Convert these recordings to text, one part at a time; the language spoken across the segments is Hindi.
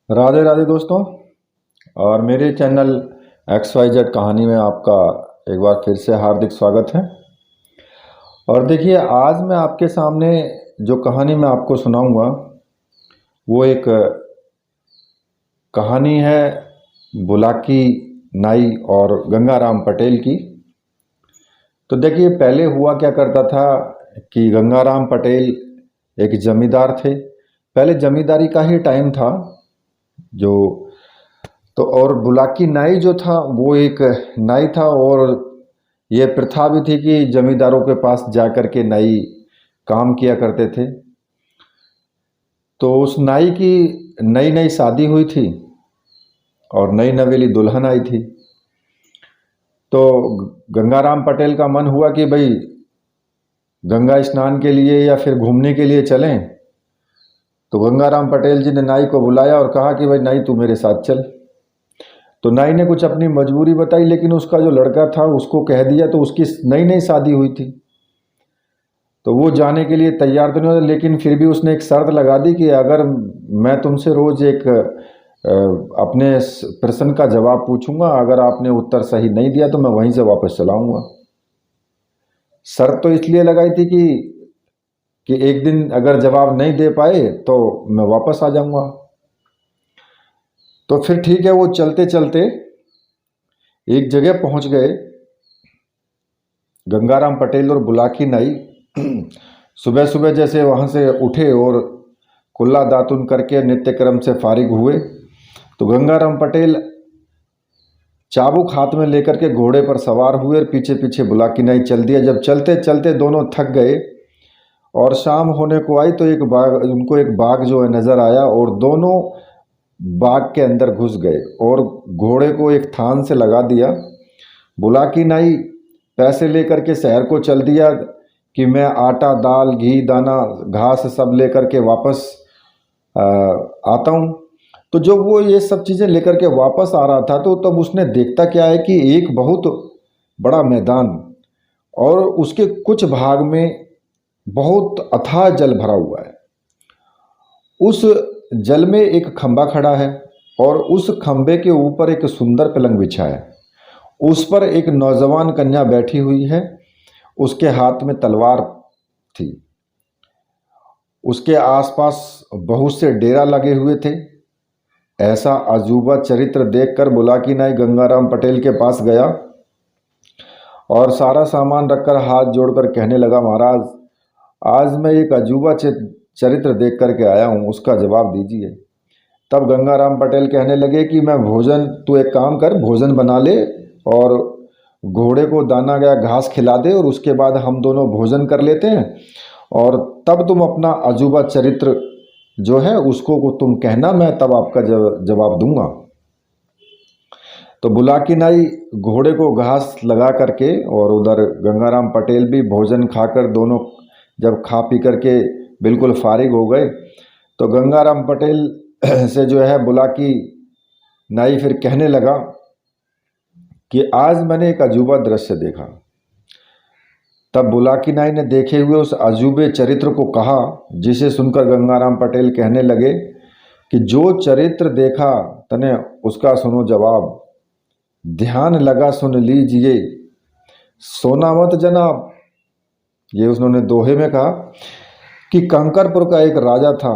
राधे राधे दोस्तों। और मेरे चैनल XYZ कहानी में आपका एक बार फिर से हार्दिक स्वागत है। और देखिए, आज मैं आपके सामने जो कहानी मैं आपको सुनाऊंगा वो एक कहानी है बुलाकी नाई और गंगाराम पटेल की। तो देखिए, पहले हुआ क्या करता था कि गंगाराम पटेल एक जमींदार थे। पहले जमींदारी का ही टाइम था जो। तो और बुलाकी नाई जो था वो एक नाई था, और ये प्रथा भी थी कि जमींदारों के पास जाकर के नाई काम किया करते थे। तो उस नाई की नई नई शादी हुई थी और नई नवेली दुल्हन आई थी। तो गंगाराम पटेल का मन हुआ कि भाई गंगा स्नान के लिए या फिर घूमने के लिए चलें। तो गंगाराम पटेल जी ने नाई को बुलाया और कहा कि भाई नाई, तू मेरे साथ चल। तो नाई ने कुछ अपनी मजबूरी बताई, लेकिन उसका जो लड़का था उसको कह दिया, तो उसकी नई नई शादी हुई थी। तो वो जाने के लिए तैयार तो नहीं होता, लेकिन फिर भी उसने एक शर्त लगा दी कि अगर मैं तुमसे रोज एक अपने प्रश्न का जवाब पूछूंगा, अगर आपने उत्तर सही नहीं दिया तो मैं वहीं से वापस चलाऊंगा। शर्त तो इसलिए लगाई थी कि एक दिन अगर जवाब नहीं दे पाए तो मैं वापस आ जाऊंगा। तो फिर ठीक है, वो चलते चलते एक जगह पहुंच गए। गंगाराम पटेल और बुलाकी नाई सुबह सुबह जैसे वहाँ से उठे और कुल्ला दातुन करके नित्यक्रम से फारिग हुए, तो गंगाराम पटेल चाबुक हाथ में लेकर के घोड़े पर सवार हुए और पीछे पीछे बुलाकी नाई चल दिया। जब चलते चलते दोनों थक गए और शाम होने को आई, तो उनको एक बाघ जो है नज़र आया, और दोनों बाग के अंदर घुस गए और घोड़े को एक थान से लगा दिया। बुलाकी नाई पैसे लेकर के शहर को चल दिया कि मैं आटा दाल घी दाना घास सब लेकर के वापस आता हूँ। तो जब वो ये सब चीज़ें लेकर के वापस आ रहा था, तो तब उसने देखता क्या है कि एक बहुत बड़ा मैदान, और उसके कुछ भाग में बहुत अथाह जल भरा हुआ है। उस जल में एक खंबा खड़ा है और उस खंबे के ऊपर एक सुंदर पलंग बिछा है। उस पर एक नौजवान कन्या बैठी हुई है, उसके हाथ में तलवार थी। उसके आसपास बहुत से डेरा लगे हुए थे। ऐसा अजूबा चरित्र देखकर बुलाकी नाई गंगाराम पटेल के पास गया और सारा सामान रखकर हाथ जोड़कर कहने लगा, महाराज, आज मैं एक अजूबा चरित्र देख करके आया हूँ, उसका जवाब दीजिए। तब गंगाराम पटेल कहने लगे कि मैं भोजन, तू एक काम कर, भोजन बना ले और घोड़े को दाना या घास खिला दे, और उसके बाद हम दोनों भोजन कर लेते हैं, और तब तुम अपना अजूबा चरित्र जो है उसको को तुम कहना, मैं तब आपका जवाब दूंगा। तो बुलाकी नाई घोड़े को घास लगा करके, और उधर गंगाराम पटेल भी भोजन खाकर, दोनों जब खा पी करके बिल्कुल फारिग हो गए, तो गंगाराम पटेल से जो है बुलाकी नाई फिर कहने लगा कि आज मैंने एक अजूबा दृश्य देखा। तब बुलाकी नाई ने देखे हुए उस अजूबे चरित्र को कहा, जिसे सुनकर गंगाराम पटेल कहने लगे कि जो चरित्र देखा तने उसका सुनो जवाब, ध्यान लगा सुन लीजिए, सोना मत जनाब। ये उन्होंने दोहे में कहा कि कंकरपुर का एक राजा था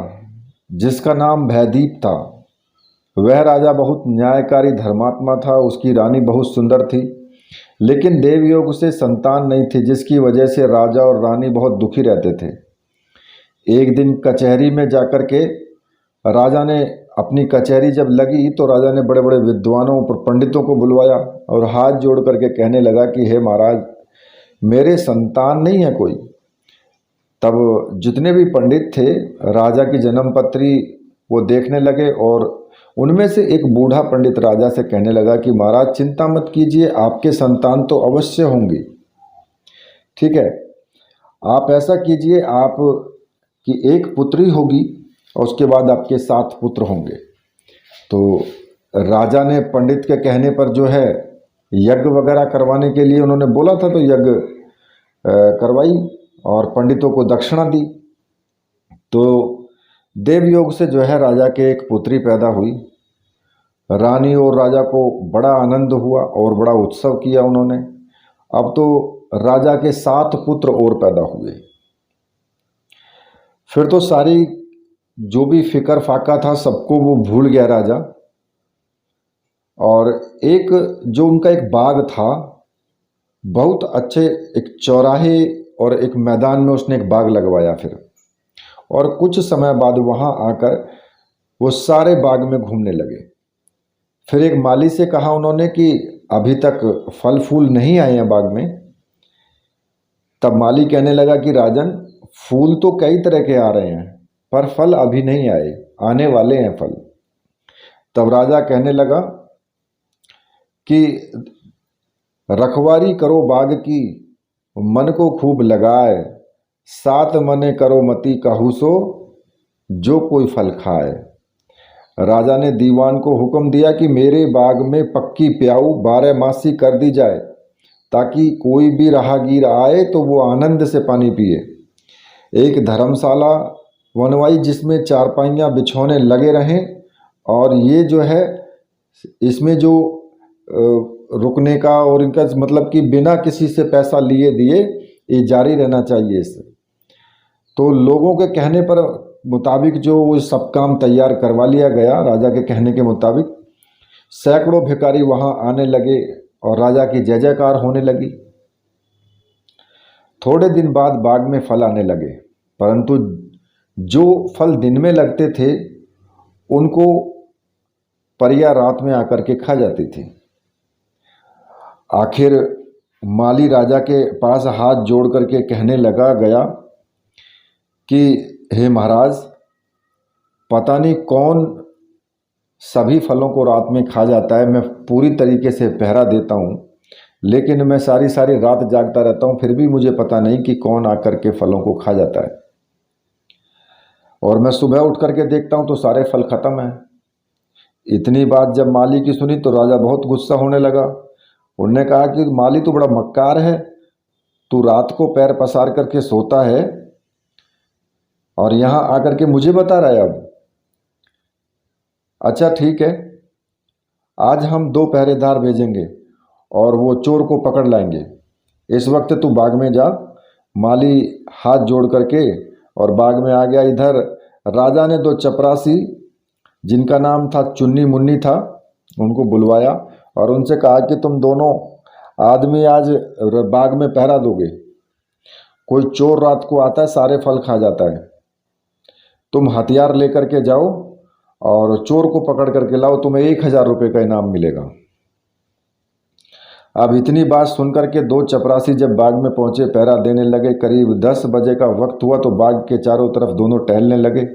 जिसका नाम भयदीप था। वह राजा बहुत न्यायकारी धर्मात्मा था। उसकी रानी बहुत सुंदर थी, लेकिन देवयोग से संतान नहीं थी, जिसकी वजह से राजा और रानी बहुत दुखी रहते थे। एक दिन कचहरी में जाकर के राजा ने, अपनी कचहरी जब लगी तो राजा ने बड़े बड़े विद्वानों पर पंडितों को बुलवाया और हाथ जोड़ करके कहने लगा कि हे महाराज, मेरे संतान नहीं है कोई। तब जितने भी पंडित थे राजा की जन्मपत्री वो देखने लगे, और उनमें से एक बूढ़ा पंडित राजा से कहने लगा कि महाराज, चिंता मत कीजिए, आपके संतान तो अवश्य होंगे। ठीक है, आप ऐसा कीजिए, आप की एक पुत्री होगी और उसके बाद आपके 7 पुत्र होंगे। तो राजा ने पंडित के कहने पर जो है यज्ञ वगैरह करवाने के लिए उन्होंने बोला था, तो यज्ञ करवाई और पंडितों को दक्षिणा दी। तो देवयोग से जो है राजा के एक पुत्री पैदा हुई। रानी और राजा को बड़ा आनंद हुआ और बड़ा उत्सव किया उन्होंने। अब तो राजा के 7 पुत्र और पैदा हुए। फिर तो सारी जो भी फिक्र फाका था सबको वो भूल गया राजा। और एक जो उनका एक बाग था, बहुत अच्छे एक चौराहे और एक मैदान में उसने एक बाग लगवाया फिर। और कुछ समय बाद वहाँ आकर वो सारे बाग में घूमने लगे। फिर एक माली से कहा उन्होंने कि अभी तक फल फूल नहीं आए हैं बाग में। तब माली कहने लगा कि राजन, फूल तो कई तरह के आ रहे हैं पर फल अभी नहीं आए, आने वाले हैं फल। तब राजा कहने लगा कि रखवारी करो बाग की, मन को खूब लगाए, 7 मने करो मती कहू सो, जो कोई फल खाए। राजा ने दीवान को हुक्म दिया कि मेरे बाग में पक्की प्याऊ 12 मासी कर दी जाए, ताकि कोई भी राहगीर आए तो वो आनंद से पानी पिए। एक धर्मशाला बनवाई जिसमें चारपाइयाँ बिछौने लगे रहें, और ये जो है इसमें जो रुकने का और इनका मतलब कि बिना किसी से पैसा लिए दिए ये जारी रहना चाहिए इससे। तो लोगों के कहने पर मुताबिक जो वो सब काम तैयार करवा लिया गया राजा के कहने के मुताबिक। सैकड़ों भिखारी वहाँ आने लगे और राजा की जय जयकार होने लगी। थोड़े दिन बाद बाग में फल आने लगे, परंतु जो फल दिन में लगते थे उनको परियां रात में आकर के खा जाती थी। आखिर माली राजा के पास हाथ जोड़ करके कहने लगा गया कि हे महाराज, पता नहीं कौन सभी फलों को रात में खा जाता है। मैं पूरी तरीके से पहरा देता हूँ, लेकिन मैं सारी सारी रात जागता रहता हूँ, फिर भी मुझे पता नहीं कि कौन आकर के फलों को खा जाता है। और मैं सुबह उठ करके देखता हूँ तो सारे फल ख़त्म हैं। इतनी बात जब माली की सुनी तो राजा बहुत गुस्सा होने लगा। उन्होंने कहा कि माली तो बड़ा मक्कार है, तू रात को पैर पसार करके सोता है और यहाँ आकर के मुझे बता रहा है अब। अच्छा ठीक है, आज हम 2 पहरेदार भेजेंगे और वो चोर को पकड़ लाएंगे। इस वक्त तू बाग में जा। माली हाथ जोड़ करके और बाग में आ गया। इधर राजा ने 2 चपरासी जिनका नाम था चुन्नी मुन्नी था उनको बुलवाया और उनसे कहा कि तुम दोनों आदमी आज बाग में पहरा दोगे। कोई चोर रात को आता है, सारे फल खा जाता है। तुम हथियार लेकर के जाओ और चोर को पकड़ करके लाओ, तुम्हें 1000 रुपये का इनाम मिलेगा। अब इतनी बात सुनकर के 2 चपरासी जब बाग में पहुंचे, पहरा देने लगे। करीब 10 बजे का वक्त हुआ तो बाग के चारों तरफ दोनों टहलने लगे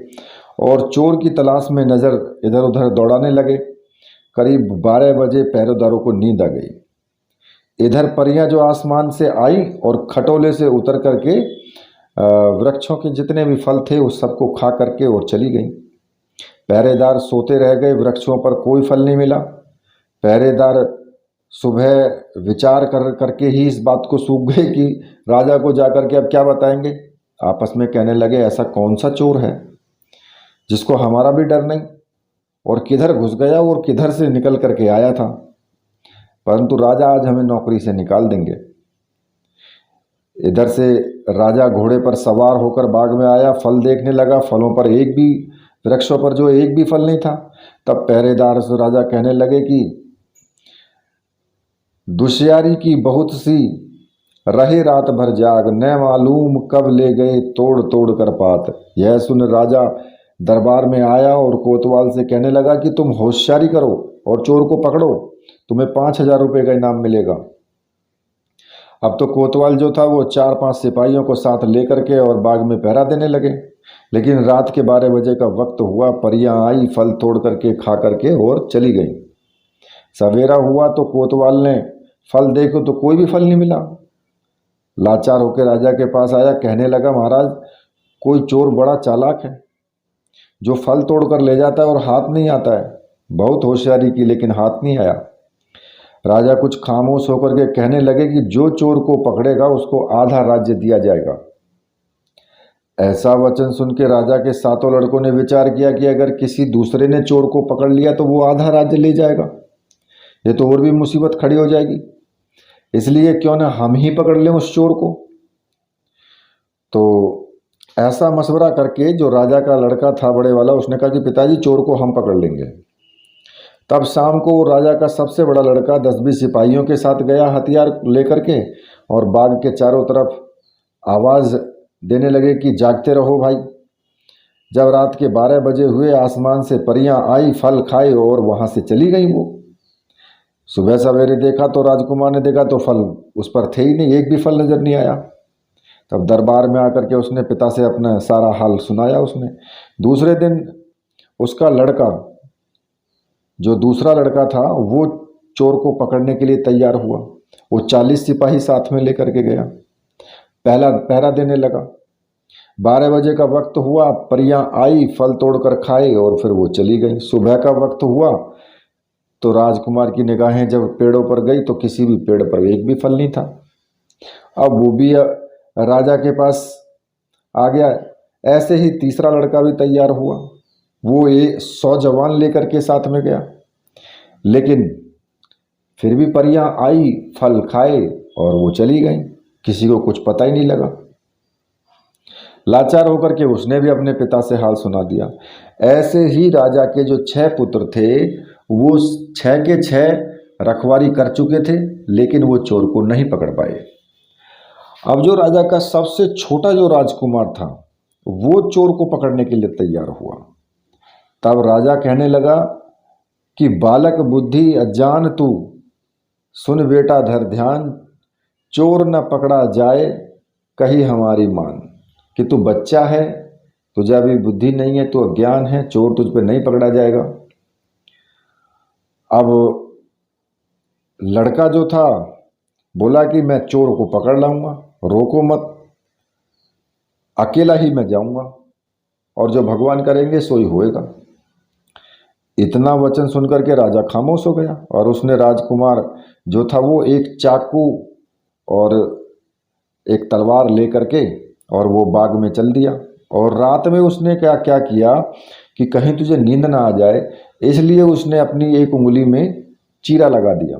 और चोर की तलाश में नज़र इधर उधर दौड़ाने लगे। करीब 12 बजे पहरेदारों को नींद आ गई। इधर परियां जो आसमान से आई और खटोले से उतर करके वृक्षों के जितने भी फल थे उस सबको खा करके और चली गई। पहरेदार सोते रह गए, वृक्षों पर कोई फल नहीं मिला। पहरेदार सुबह विचार करके ही इस बात को सूझ गए कि राजा को जाकर के अब क्या बताएंगे। आपस में कहने लगे, ऐसा कौन सा चोर है जिसको हमारा भी डर नहीं, और किधर घुस गया और किधर से निकल करके आया था। परंतु राजा आज हमें नौकरी से निकाल देंगे। इधर से राजा घोड़े पर सवार होकर बाग में आया, फल देखने लगा। फलों पर एक भी, वृक्षों पर जो एक भी फल नहीं था। तब पहरेदार से राजा कहने लगे कि दुशियारी की बहुत सी, रहे रात भर जाग, न मालूम कब ले गए तोड़ तोड़ कर पात। यह सुन राजा दरबार में आया और कोतवाल से कहने लगा कि तुम होशियारी करो और चोर को पकड़ो, तुम्हें 5000 रुपये का इनाम मिलेगा। अब तो कोतवाल जो था वो 4-5 सिपाहियों को साथ लेकर के और बाग में पहरा देने लगे। लेकिन रात के 12 बजे का वक्त हुआ, परियां आई, फल तोड़ करके खा करके और चली गई। सवेरा हुआ तो कोतवाल ने फल देखो तो कोई भी फल नहीं मिला। लाचार होकर राजा के पास आया, कहने लगा, महाराज कोई चोर बड़ा चालाक है जो फल तोड़ कर ले जाता है और हाथ नहीं आता है। बहुत होशियारी की लेकिन हाथ नहीं आया। राजा कुछ खामोश होकर के कहने लगे कि जो चोर को पकड़ेगा उसको आधा राज्य दिया जाएगा। ऐसा वचन सुन के राजा के सातों लड़कों ने विचार किया कि अगर किसी दूसरे ने चोर को पकड़ लिया तो वो आधा राज्य ले जाएगा, ये तो और भी मुसीबत खड़ी हो जाएगी, इसलिए क्यों ना हम ही पकड़ लें उस चोर को। तो ऐसा मशवरा करके जो राजा का लड़का था बड़े वाला, उसने कहा कि पिताजी चोर को हम पकड़ लेंगे। तब शाम को राजा का सबसे बड़ा लड़का 10-20 सिपाहियों के साथ गया हथियार लेकर के, और बाग के चारों तरफ आवाज़ देने लगे कि जागते रहो भाई। जब रात के 12 बजे हुए, आसमान से परियां आई, फल खाए और वहां से चली गई। वो सुबह सवेरे देखा तो राजकुमार ने देखा तो फल उस पर थे ही नहीं, एक भी फल नजर नहीं आया। तब दरबार में आकर के उसने पिता से अपना सारा हाल सुनाया। उसने दूसरे दिन उसका लड़का, जो दूसरा लड़का था, वो चोर को पकड़ने के लिए तैयार हुआ। वो 40 सिपाही साथ में लेकर के गया, पहरा देने लगा। 12 बजे का वक्त हुआ, परियां आई, फल तोड़कर खाए और फिर वो चली गई। सुबह का वक्त हुआ तो राजकुमार की निगाहें जब पेड़ों पर गई तो किसी भी पेड़ पर एक भी फल नहीं था। अब वो भी राजा के पास आ गया। ऐसे ही तीसरा लड़का भी तैयार हुआ, वो 100 जवान लेकर के साथ में गया, लेकिन फिर भी परियां आई, फल खाए और वो चली गई, किसी को कुछ पता ही नहीं लगा। लाचार होकर के उसने भी अपने पिता से हाल सुना दिया। ऐसे ही राजा के जो 6 पुत्र थे, वो 6 के 6 रखवारी कर चुके थे, लेकिन वो चोर को नहीं पकड़ पाए। अब जो राजा का सबसे छोटा जो राजकुमार था, वो चोर को पकड़ने के लिए तैयार हुआ। तब राजा कहने लगा कि बालक बुद्धि अजान तू, सुन बेटा धर ध्यान, चोर न पकड़ा जाए कही हमारी मान। कि तू बच्चा है, तुझे अभी बुद्धि नहीं है, तू अज्ञान है, चोर तुझ पे नहीं पकड़ा जाएगा। अब लड़का जो था बोला कि मैं चोर को पकड़ लाऊंगा, रोको मत, अकेला ही मैं जाऊंगा और जो भगवान करेंगे सो ही होएगा। इतना वचन सुनकर के राजा खामोश हो गया और उसने राजकुमार जो था वो एक चाकू और एक तलवार लेकर के और वो बाग में चल दिया। और रात में उसने क्या क्या किया कि कहीं तुझे नींद ना आ जाए, इसलिए उसने अपनी एक उंगली में चीरा लगा दिया।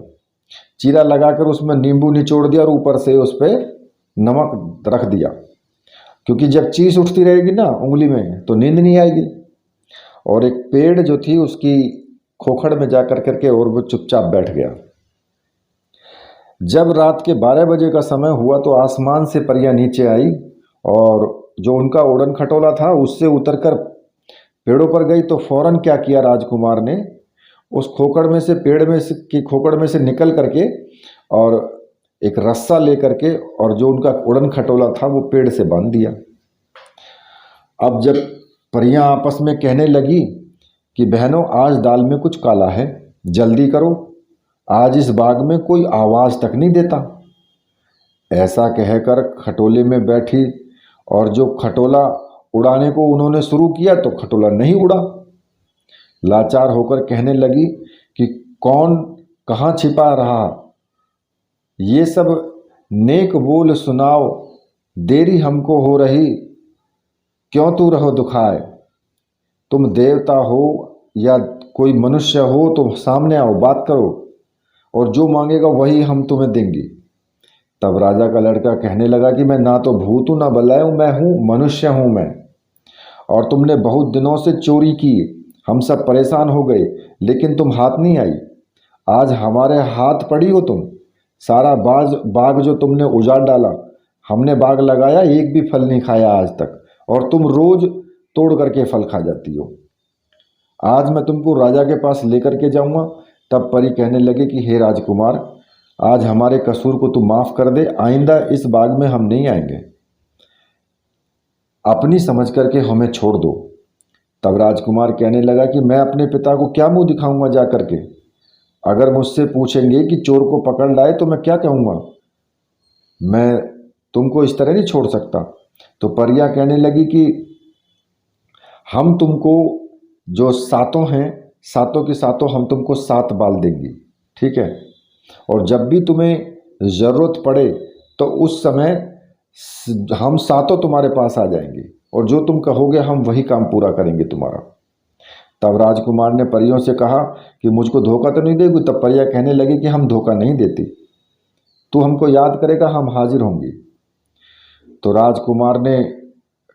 चीरा लगाकर उसमें नींबू निचोड़ दिया और ऊपर से उस पर नमक रख दिया, क्योंकि जब चीस उठती रहेगी ना उंगली में तो नींद नहीं आएगी। और एक पेड़ जो थी उसकी खोखड़ में जाकर करके और वो चुपचाप बैठ गया। जब रात के 12 बजे का समय हुआ तो आसमान से परियां नीचे आई और जो उनका उड़न खटोला था उससे उतरकर पेड़ों पर गई। तो फौरन क्या किया राजकुमार ने, उस खोखड़ में से, पेड़ में से की खोखड़ में से निकल करके और एक रस्सा लेकर के और जो उनका उड़न खटोला था वो पेड़ से बांध दिया। अब जब परियां आपस में कहने लगी कि बहनों आज दाल में कुछ काला है, जल्दी करो, आज इस बाग में कोई आवाज तक नहीं देता। ऐसा कहकर खटोले में बैठी और जो खटोला उड़ाने को उन्होंने शुरू किया तो खटोला नहीं उड़ा। लाचार होकर कहने लगी कि कौन कहाँ छिपा रहा, ये सब नेक बोल सुनाओ, देरी हमको हो रही, क्यों तू रहो दुखाए। तुम देवता हो या कोई मनुष्य हो तो सामने आओ, बात करो, और जो मांगेगा वही हम तुम्हें देंगे। तब राजा का लड़का कहने लगा कि मैं ना तो भूत हूँ ना बलाय, मैं हूँ मनुष्य हूँ मैं, और तुमने बहुत दिनों से चोरी की, हम सब परेशान हो गए लेकिन तुम हाथ नहीं आई। आज हमारे हाथ पड़ी हो तुम, सारा बाग जो तुमने उजाड़ डाला, हमने बाग लगाया, एक भी फल नहीं खाया आज तक, और तुम रोज तोड़ करके फल खा जाती हो। आज मैं तुमको राजा के पास लेकर के जाऊंगा। तब परी कहने लगे कि हे राजकुमार, आज हमारे कसूर को तू माफ कर दे, आइंदा इस बाग में हम नहीं आएंगे, अपनी समझ करके हमें छोड़ दो। तब राजकुमार कहने लगा कि मैं अपने पिता को क्या मुंह दिखाऊंगा जा करके, अगर मुझसे पूछेंगे कि चोर को पकड़ लाए तो मैं क्या कहूँगा, मैं तुमको इस तरह नहीं छोड़ सकता। तो परियां कहने लगी कि हम तुमको जो सातों हैं, सातों के सातों हम तुमको 7 बाल देंगी, ठीक है, और जब भी तुम्हें ज़रूरत पड़े तो उस समय हम सातों तुम्हारे पास आ जाएंगे और जो तुम कहोगे हम वही काम पूरा करेंगे तुम्हारा। तब राजकुमार ने परियों से कहा कि मुझको धोखा तो नहीं देगी। तब परियां कहने लगी कि हम धोखा नहीं देती, तू हमको याद करेगा, हम हाजिर होंगी। तो राजकुमार ने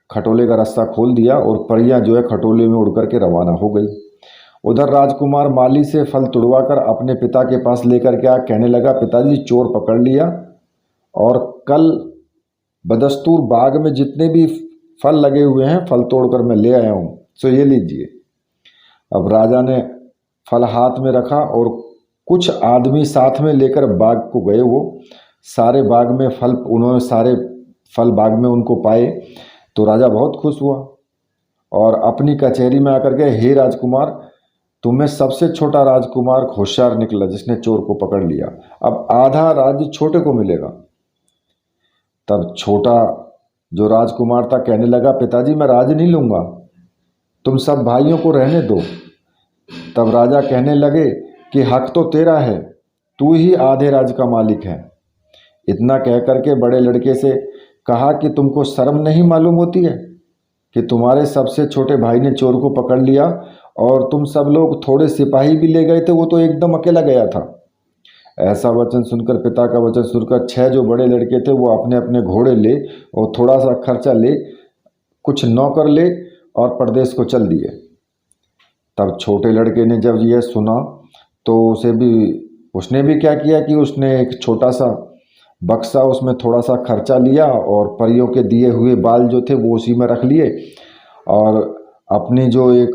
खटोले का रस्सा खोल दिया और परियां जो है खटोले में उड़ करके रवाना हो गई। उधर राजकुमार माली से फल तुड़वा कर अपने पिता के पास लेकर के कहने लगा, पिताजी चोर पकड़ लिया और कल बदस्तूर बाग में जितने भी फल लगे हुए हैं फल तोड़कर मैं ले आया हूँ, सो ये लीजिए। अब राजा ने फल हाथ में रखा और कुछ आदमी साथ में लेकर बाग को गए। वो सारे बाग में फल, उन्होंने सारे फल बाग में उनको पाए तो राजा बहुत खुश हुआ और अपनी कचहरी में आकर के, हे राजकुमार, तुम्हें सबसे छोटा राजकुमार होशियार निकला जिसने चोर को पकड़ लिया, अब आधा राज्य छोटे को मिलेगा। तब छोटा जो राजकुमार था कहने लगा, पिताजी मैं राज नहीं लूंगा, तुम सब भाइयों को रहने दो। तब राजा कहने लगे कि हक तो तेरा है, तू ही आधे राज का मालिक है। इतना कह करके बड़े लड़के से कहा कि तुमको शर्म नहीं मालूम होती है कि तुम्हारे सबसे छोटे भाई ने चोर को पकड़ लिया और तुम सब लोग थोड़े सिपाही भी ले गए थे, वो तो एकदम अकेला गया था। ऐसा वचन सुनकर, पिता का वचन सुनकर 6 जो बड़े लड़के थे वो अपने अपने घोड़े ले और थोड़ा सा खर्चा ले, कुछ नौकर ले और प्रदेश को चल दिए। तब छोटे लड़के ने जब यह सुना तो उसने भी क्या किया कि उसने एक छोटा सा बक्सा, उसमें थोड़ा सा खर्चा लिया और परियों के दिए हुए बाल जो थे वो उसी में रख लिए और अपनी जो एक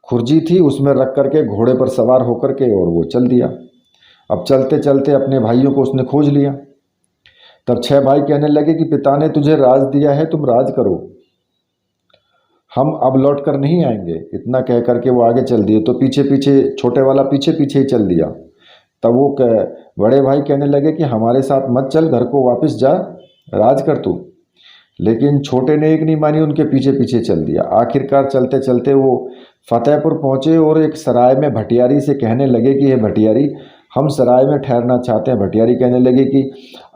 खुर्जी थी उसमें रख करके घोड़े पर सवार होकर के और वो चल दिया। अब चलते चलते अपने भाइयों को उसने खोज लिया। तब 6 भाई कहने लगे कि पिता ने तुझे राज दिया है, तुम राज करो, हम अब लौट कर नहीं आएंगे। इतना कह करके वो आगे चल दिए तो पीछे पीछे छोटे वाला पीछे पीछे ही चल दिया। तब वो बड़े भाई कहने लगे कि हमारे साथ मत चल, घर को वापस जा, राज कर तू। लेकिन छोटे ने एक नहीं मानी, उनके पीछे पीछे चल दिया। आखिरकार चलते चलते वो फतेहपुर पहुँचे और एक सराय में भटियारी से कहने लगे कि हे भटियारी, हम सराय में ठहरना चाहते हैं। भटियारी कहने लगे कि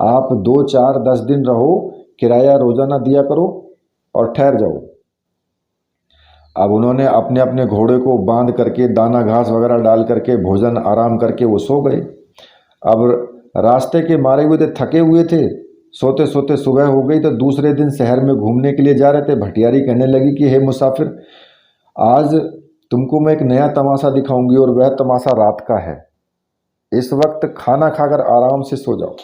आप 2, 4, 10 दिन रहो, किराया रोजाना दिया करो और ठहर जाओ। अब उन्होंने अपने अपने घोड़े को बांध करके दाना घास वगैरह डाल करके भोजन आराम करके वो सो गए। अब रास्ते के मारे हुए थे, थके हुए थे, सोते सोते सुबह हो गई। तो दूसरे दिन शहर में घूमने के लिए जा रहे थे। भटियारी कहने लगी कि हे मुसाफिर, आज तुमको मैं एक नया तमाशा दिखाऊंगी और वह तमाशा रात का है, इस वक्त खाना खाकर आराम से सो जाओ।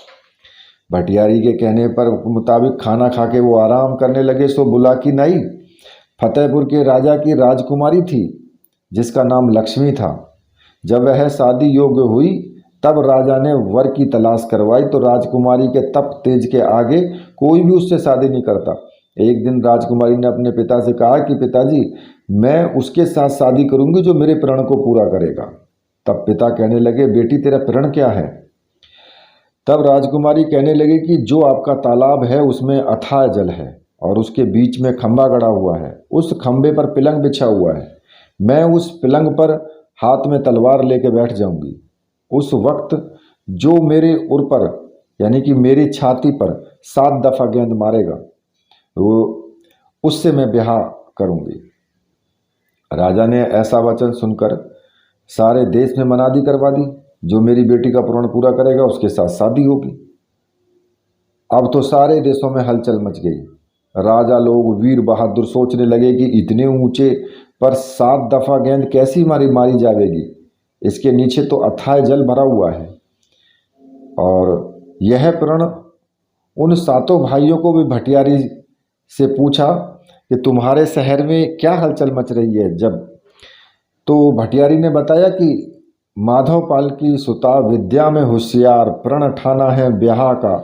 भटियारी के कहने पर मुताबिक खाना खा के वो आराम करने लगे। सो बुला की नाई फतेहपुर के राजा की राजकुमारी थी जिसका नाम लक्ष्मी था। जब वह शादी योग्य हुई तब राजा ने वर की तलाश करवाई तो राजकुमारी के तप तेज के आगे कोई भी उससे शादी नहीं करता। एक दिन राजकुमारी ने अपने पिता से कहा कि पिताजी, मैं उसके साथ शादी करूंगी जो मेरे प्रण को पूरा करेगा। तब पिता कहने लगे, बेटी तेरा प्रण क्या है? तब राजकुमारी कहने लगी कि जो आपका तालाब है उसमें अथाह जल है और उसके बीच में खंभा गड़ा हुआ है, उस खंभे पर पिलंग बिछा हुआ है, मैं उस पिलंग पर हाथ में तलवार लेके बैठ जाऊंगी। उस वक्त जो मेरे उर पर यानी कि मेरी छाती पर 7 दफ़ा गेंद मारेगा वो उससे मैं ब्याह करूंगी। राजा ने ऐसा वचन सुनकर सारे देश में मनादी करवा दी, जो मेरी बेटी का प्रण पूरा करेगा उसके साथ शादी होगी। अब तो सारे देशों में हलचल मच गई। राजा लोग वीर बहादुर सोचने लगे कि इतने ऊंचे पर 7 दफ़ा गेंद कैसी मारी जाएगी, इसके नीचे तो अथाह जल भरा हुआ है। और यह प्रण उन 7 भाइयों को भी भटियारी से पूछा कि तुम्हारे शहर में क्या हलचल मच रही है। जब तो भटियारी ने बताया कि माधवपाल की सुता विद्या में होशियार, प्रण ठाना है ब्याह का,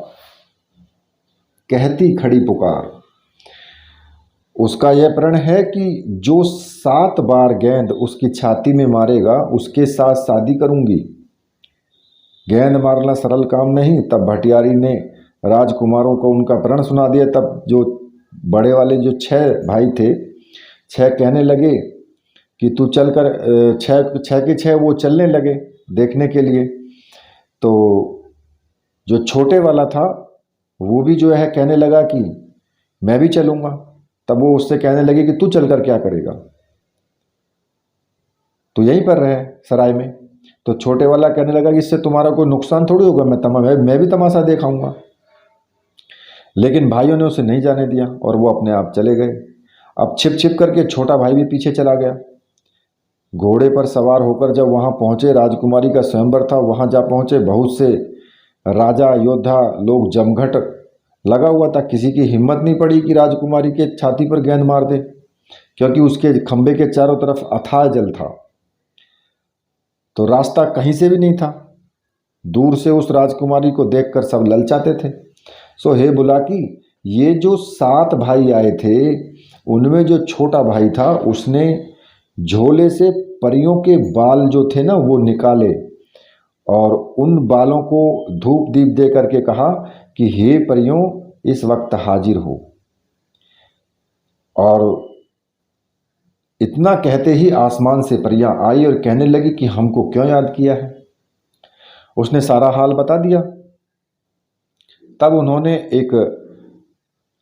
कहती खड़ी पुकार। उसका यह प्रण है कि जो 7 बार गेंद उसकी छाती में मारेगा उसके साथ शादी करूंगी। गेंद मारना सरल काम नहीं। तब भटियारी ने राजकुमारों को उनका प्रण सुना दिया। तब जो बड़े वाले जो 6 भाई थे, 6 कहने लगे कि तू चल कर 6 के 6 वो चलने लगे देखने के लिए। तो जो छोटे वाला था वो भी जो है कहने लगा कि मैं भी चलूँगा। तब वो उससे कहने लगी कि तू चल कर क्या करेगा, तो यहीं पर रहे सराय में। तो छोटे वाला कहने लगा कि इससे तुम्हारा कोई नुकसान थोड़ी होगा, मैं भी तमाशा देखाऊंगा। लेकिन भाइयों ने उसे नहीं जाने दिया और वो अपने आप चले गए। अब छिप छिप करके छोटा भाई भी पीछे चला गया। घोड़े पर सवार होकर जब वहां पहुंचे, राजकुमारी का स्वयंवर था, वहां जा पहुंचे। बहुत से राजा योद्धा लोग जमघट लगा हुआ था। किसी की हिम्मत नहीं पड़ी कि राजकुमारी के छाती पर गेंद मार दे, क्योंकि उसके खंबे के चारों तरफ अथाह जल था, तो रास्ता कहीं से भी नहीं था। दूर से उस राजकुमारी को देखकर सब ललचाते थे। सो हे बुलाकी, ये जो 7 भाई आए थे, उनमें जो छोटा भाई था उसने झोले से परियों के बाल जो थे ना वो निकाले और उन बालों को धूप दीप दे करके कहा कि हे परियों, इस वक्त हाजिर हो। और इतना कहते ही आसमान से परियां आई और कहने लगी कि हमको क्यों याद किया है। उसने सारा हाल बता दिया। तब उन्होंने एक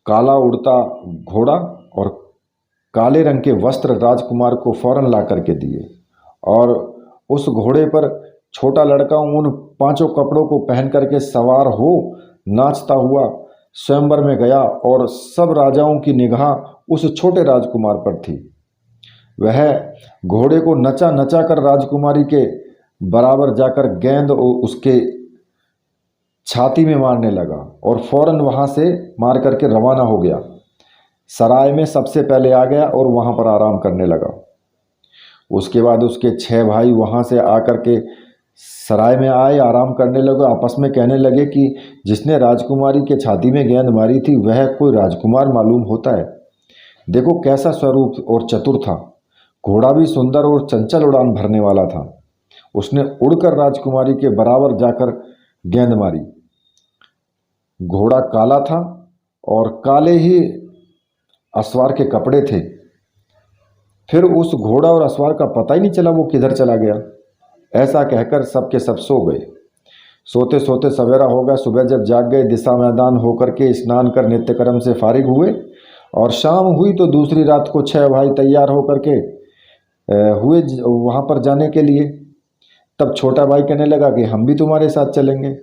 काला उड़ता घोड़ा और काले रंग के वस्त्र राजकुमार को फौरन ला करके दिए और उस घोड़े पर छोटा लड़का उन 5 कपड़ों को पहन करके सवार हो नाचता हुआ स्वयंवर में गया और सब राजाओं की निगाह उस छोटे राजकुमार पर थी। वह घोड़े को नचा नचा कर राजकुमारी के बराबर जाकर गेंद उसके छाती में मारने लगा और फौरन वहां से मार करके रवाना हो गया। सराय में सबसे पहले आ गया और वहां पर आराम करने लगा। उसके बाद उसके 6 भाई वहां से आकर के सराय में आए, आराम करने लगे। आपस में कहने लगे कि जिसने राजकुमारी के छाती में गेंद मारी थी वह कोई राजकुमार मालूम होता है। देखो कैसा स्वरूप और चतुर था। घोड़ा भी सुंदर और चंचल उड़ान भरने वाला था। उसने उड़कर राजकुमारी के बराबर जाकर गेंद मारी। घोड़ा काला था और काले ही असवार के कपड़े थे। फिर उस घोड़ा और असवार का पता ही नहीं चला वो किधर चला गया। ऐसा कहकर सबके सब सो गए। सोते सोते सवेरा हो गया। सुबह जब जाग गए, दिशा मैदान होकर के स्नान कर नित्यकर्म से फारिग हुए और शाम हुई तो दूसरी रात को 6 भाई तैयार होकर के हुए वहां पर जाने के लिए। तब छोटा भाई कहने लगा कि हम भी तुम्हारे साथ चलेंगे।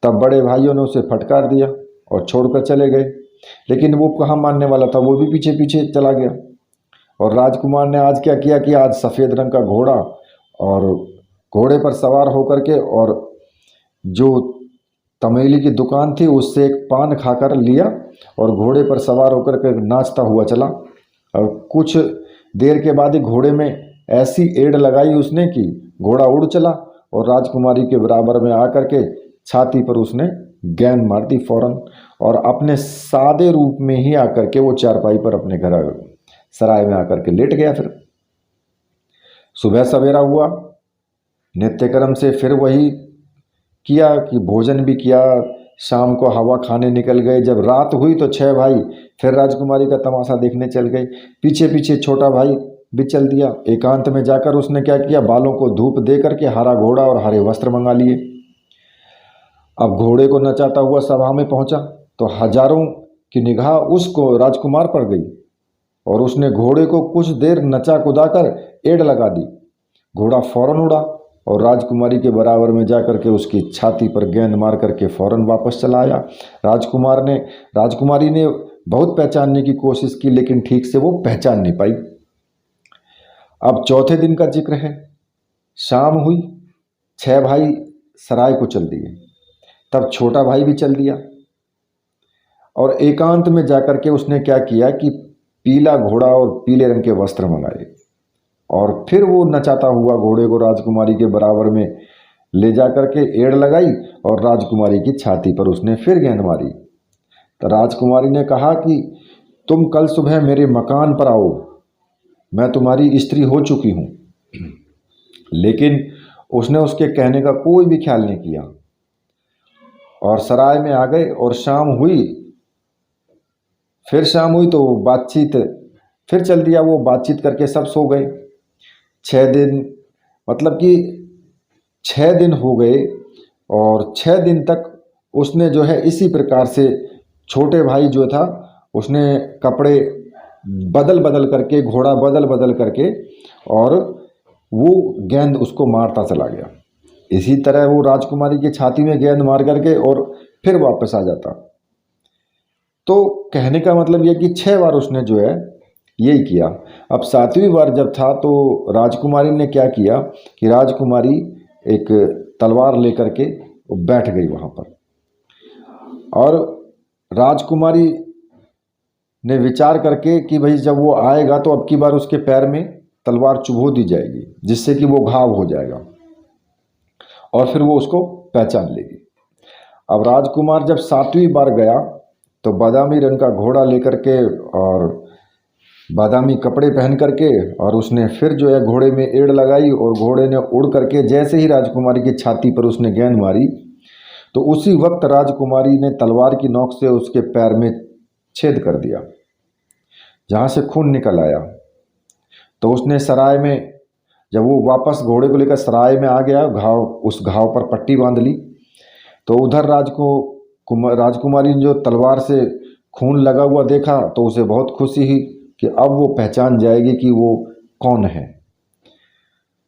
तब बड़े भाइयों ने उसे फटकार दिया और छोड़कर चले गए। लेकिन वो कहाँ मानने वाला था, वो भी पीछे पीछे चला गया। और राजकुमार ने आज क्या किया कि आज सफ़ेद रंग का घोड़ा और घोड़े पर सवार होकर के और जो तमेली की दुकान थी उससे एक पान खाकर लिया और घोड़े पर सवार होकर के नाचता हुआ चला। और कुछ देर के बाद ही घोड़े में ऐसी एड़ लगाई उसने कि घोड़ा उड़ चला और राजकुमारी के बराबर में आकर के छाती पर उसने गेंद मार दी फौरन। और अपने सादे रूप में ही आकर के वो चारपाई पर अपने घर सराय में आकर के लेट गया। फिर सुबह सवेरा हुआ, नित्यक्रम से फिर वही किया कि भोजन भी किया, शाम को हवा खाने निकल गए। जब रात हुई तो 6 भाई फिर राजकुमारी का तमाशा देखने चल गए। पीछे पीछे छोटा भाई भी चल दिया। एकांत में जाकर उसने क्या किया, बालों को धूप दे करके हरा घोड़ा और हरे वस्त्र मंगा लिए। अब घोड़े को नचाता हुआ सभा में पहुंचा तो हजारों की निगाह उसको राजकुमार पर गई और उसने घोड़े को कुछ देर नचा कुदाकर एड़ लगा दी। घोड़ा फौरन उड़ा और राजकुमारी के बराबर में जाकर के उसकी छाती पर गेंद मार करके फौरन वापस चला आया। राजकुमारी ने बहुत पहचानने की कोशिश की लेकिन ठीक से वो पहचान नहीं पाई। अब चौथे दिन का जिक्र है। शाम हुई, 6 भाई सराय को चल दिए। तब छोटा भाई भी चल दिया और एकांत में जाकर के उसने क्या किया कि पीला घोड़ा और पीले रंग के वस्त्र मंगाए और फिर वो नचाता हुआ घोड़े को राजकुमारी के बराबर में ले जाकर के एड़ लगाई और राजकुमारी की छाती पर उसने फिर गेंद मारी। तो राजकुमारी ने कहा कि तुम कल सुबह मेरे मकान पर आओ, मैं तुम्हारी स्त्री हो चुकी हूँ। लेकिन उसने उसके कहने का कोई भी ख्याल नहीं किया और सराय में आ गए। और शाम हुई तो बातचीत फिर चल दिया। वो बातचीत करके सब सो गए। 6 दिन मतलब कि 6 दिन हो गए और 6 दिन तक उसने जो है इसी प्रकार से छोटे भाई जो था उसने कपड़े बदल बदल करके, घोड़ा बदल बदल करके, और वो गेंद उसको मारता चला गया। इसी तरह वो राजकुमारी की छाती में गेंद मार करके और फिर वापस आ जाता। तो कहने का मतलब ये कि 6 बार उसने जो है यही किया। अब 7वीं बार जब था तो राजकुमारी ने क्या किया कि राजकुमारी एक तलवार लेकर के बैठ गई वहाँ पर, और राजकुमारी ने विचार करके कि भाई जब वो आएगा तो अब की बार उसके पैर में तलवार चुभो दी जाएगी, जिससे कि वो घाव हो जाएगा और फिर वो उसको पहचान लेगी। अब राजकुमार जब 7वीं बार गया तो बादामी रंग का घोड़ा लेकर के और बादामी कपड़े पहन करके, और उसने फिर जो है घोड़े में एड़ लगाई, और घोड़े ने उड़ करके जैसे ही राजकुमारी की छाती पर उसने गेंद मारी तो उसी वक्त राजकुमारी ने तलवार की नोक से उसके पैर में छेद कर दिया, जहाँ से खून निकल आया। तो उसने सराय में, जब वो वापस घोड़े को लेकर सराय में आ गया, उस घाव पर पट्टी बांध ली, तो उधर राजकुमारी ने जो तलवार से खून लगा हुआ देखा तो उसे बहुत खुशी हुई कि अब वो पहचान जाएगी कि वो कौन है।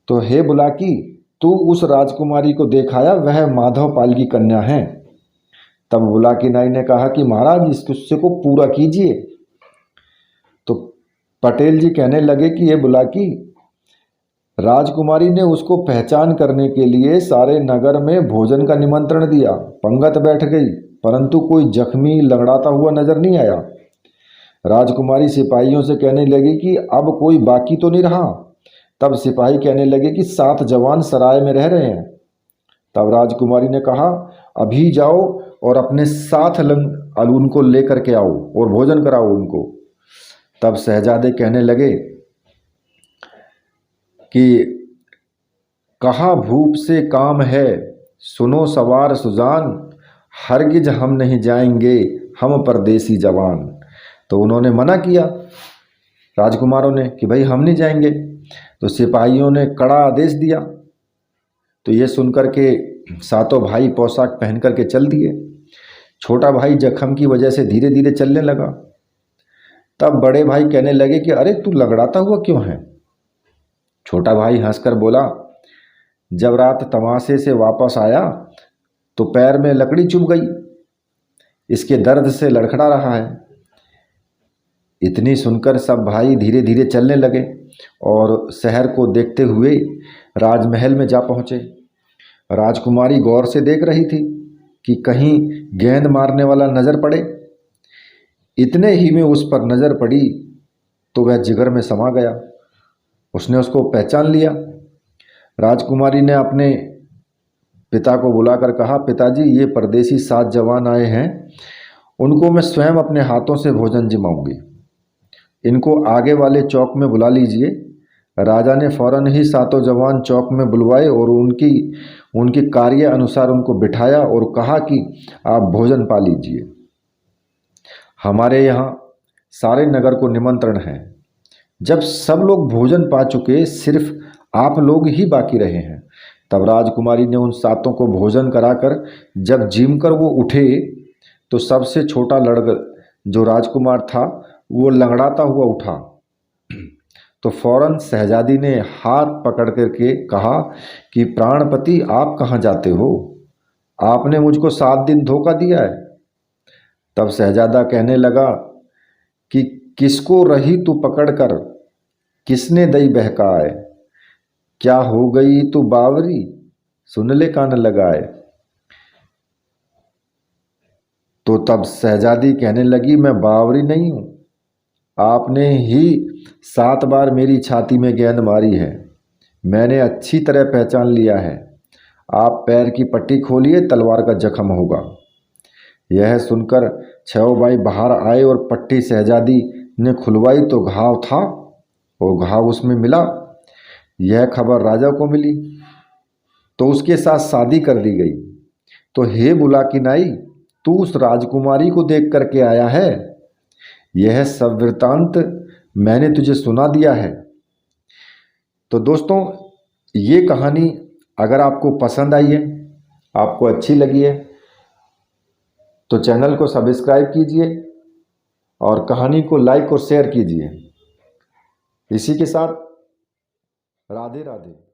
तो हे बुलाकी, तू उस राजकुमारी को देखाया, वह माधवपाल की कन्या है। तब बुलाकी नाई ने कहा कि महाराज इस किस्से को पूरा कीजिए। तो पटेल जी कहने लगे कि ये बुलाकी, राजकुमारी ने उसको पहचान करने के लिए सारे नगर में भोजन का निमंत्रण दिया, पंगत बैठ गई, परंतु कोई जख्मी लंगड़ाता हुआ नजर नहीं आया। राजकुमारी सिपाहियों से कहने लगी कि अब कोई बाकी तो नहीं रहा। तब सिपाही कहने लगे कि 7 जवान सराय में रह रहे हैं। तब राजकुमारी ने कहा, अभी जाओ और अपने साथ उनको लेकर के आओ और भोजन कराओ उनको। तब शहजादे कहने लगे कि कहाँ भूप से काम है, सुनो सवार सुजान, हरगिज हम नहीं जाएंगे, हम परदेसी जवान। तो उन्होंने मना किया राजकुमारों ने कि भाई हम नहीं जाएंगे। तो सिपाहियों ने कड़ा आदेश दिया। तो ये सुनकर के सातों भाई पोशाक पहन करके चल दिए। छोटा भाई जख्म की वजह से धीरे धीरे चलने लगा। तब बड़े भाई कहने लगे कि अरे तू लंगड़ाता हुआ क्यों है। छोटा भाई हंसकर बोला, जब रात तमाशे से वापस आया तो पैर में लकड़ी चुभ गई, इसके दर्द से लड़खड़ा रहा है। इतनी सुनकर सब भाई धीरे धीरे चलने लगे और शहर को देखते हुए राजमहल में जा पहुँचे। राजकुमारी गौर से देख रही थी कि कहीं गेंद मारने वाला नज़र पड़े। इतने ही में उस पर नज़र पड़ी तो वह जिगर में समा गया। उसने उसको पहचान लिया। राजकुमारी ने अपने पिता को बुलाकर कहा, पिताजी ये परदेसी 7 जवान आए हैं, उनको मैं स्वयं अपने हाथों से भोजन जिमाऊंगी, इनको आगे वाले चौक में बुला लीजिए। राजा ने फौरन ही 7 जवान चौक में बुलवाए और उनकी कार्य अनुसार उनको बिठाया और कहा कि आप भोजन पा लीजिए, हमारे यहाँ सारे नगर को निमंत्रण है। जब सब लोग भोजन पा चुके, सिर्फ आप लोग ही बाकी रहे हैं, तब राजकुमारी ने उन 7 को भोजन कराकर जब जिम कर वो उठे तो सबसे छोटा लड़का जो राजकुमार था वो लंगड़ाता हुआ उठा। तो फौरन शहजादी ने हाथ पकड़ करके कहा कि प्राणपति आप कहाँ जाते हो, आपने मुझको 7 दिन धोखा दिया है। तब शहजादा कहने लगा कि किसको रही तू पकड़ कर, किसने दई बहकाए, क्या हो गई तू बावरी, सुन ले कान लगाए। तो तब शहजादी कहने लगी, मैं बावरी नहीं हूँ, आपने ही 7 बार मेरी छाती में गेंद मारी है, मैंने अच्छी तरह पहचान लिया है, आप पैर की पट्टी खोलिए, तलवार का जख्म होगा। यह सुनकर 6 भाई बाहर आए और पट्टी शहजादी ने खुलवाई तो घाव था और घाव उसमें मिला। यह खबर राजा को मिली तो उसके साथ शादी कर दी गई। तो हे बुलाकी नाई, तू उस राजकुमारी को देख करके आया है, यह सब वृतांत मैंने तुझे सुना दिया है। तो दोस्तों ये कहानी अगर आपको पसंद आई है, आपको अच्छी लगी है, तो चैनल को सब्सक्राइब कीजिए और कहानी को लाइक और शेयर कीजिए। इसी के साथ राधे राधे।